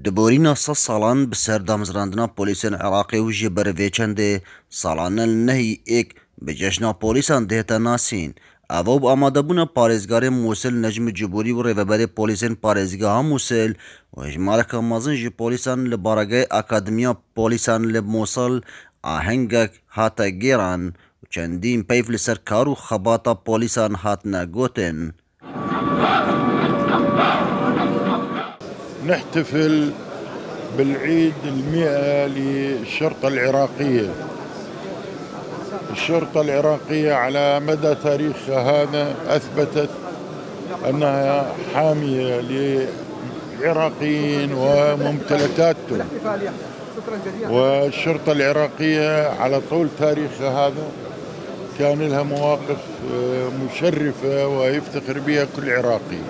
دبورينا سالان بسردام زراندنا بوليسين عراقي وجي برفيچنده سالانه النهي اك بجشنا بوليسان دهتا ناسين اوو بآمادبونا پارێزگارê مووسل Necm Ciborî û rêveberê polîsên parêzgeha Mosul û hejmareka mezin ji polîsan li baragehê Akademiya Polîsan li Mosul ahengek hate gêran û çendîn peyv li ser kar û xebata polîsan hatine gotin. نحتفل بالعيد 100 للشرطة العراقية. الشرطة العراقية على مدى تاريخها هذا أثبتت أنها حامية للعراقيين وممتلكاتهم، والشرطة العراقية على طول تاريخها هذا كان لها مواقف مشرفة ويفتخر بها كل عراقي.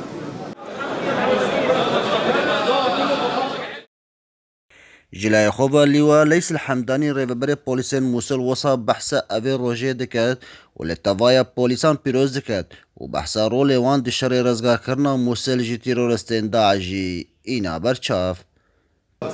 جلای خوبا لیوا لیس الحمدانی ریوبر پولیسین موسل وصا بحثا اوی روژه دکت و لطوایا پولیسان پیروز دکت و بحثا رول وان دشار رزگار کرنا موسل جی تیرورستین داعجی اینا برچاف.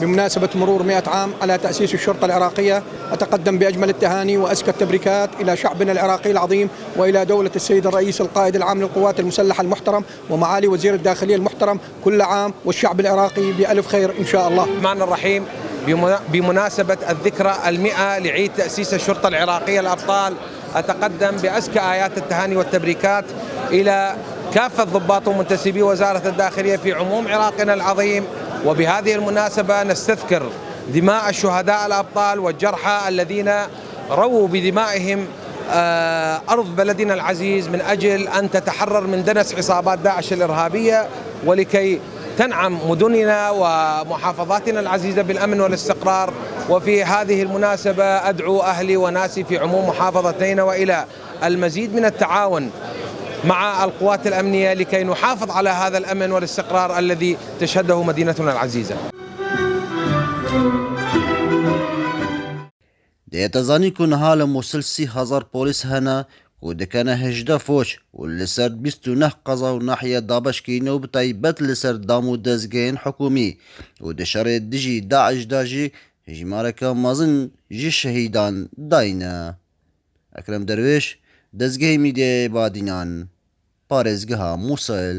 بمناسبة مرور 100 عام على تأسيس الشرطة العراقية أتقدم بأجمل التهاني وأزكى التبريكات إلى شعبنا العراقي العظيم وإلى دولة السيد الرئيس القائد العام للقوات المسلحة المحترم ومعالي وزير الداخلية المحترم. كل عام والشعب العراقي بألف خير إن شاء الله. الرحمن الرحيم. بمناسبة الذكرى 100 لعيد تأسيس الشرطة العراقية الأبطال أتقدم بأزكى آيات التهاني والتبريكات إلى كافة ضباط ومنتسبي وزارة الداخلية في عموم عراقنا العظيم. وبهذه المناسبة نستذكر دماء الشهداء الأبطال والجرحى الذين رووا بدمائهم أرض بلدنا العزيز من أجل أن تتحرر من دنس عصابات داعش الإرهابية ولكي تنعم مدننا ومحافظاتنا العزيزة بالأمن والاستقرار. وفي هذه المناسبة أدعو أهلي وناسي في عموم محافظتنا وإلى المزيد من التعاون مع القوات الأمنية لكي نحافظ على هذا الأمن والاستقرار الذي تشهده مدينتنا العزيزة. ديتزاني كون حال موصل 3000 بوليس هنا ودكنا 18 فوش واللسر 29 قضا وناحية دابش كينو بتايبت لسر دامو دزجين حكومي ودشر دجي داعش داجي هجماركا مازن جي شهيدان داينا. أكرم درويش دزجي ميديا بادينان پارێزگەها مووسڵ.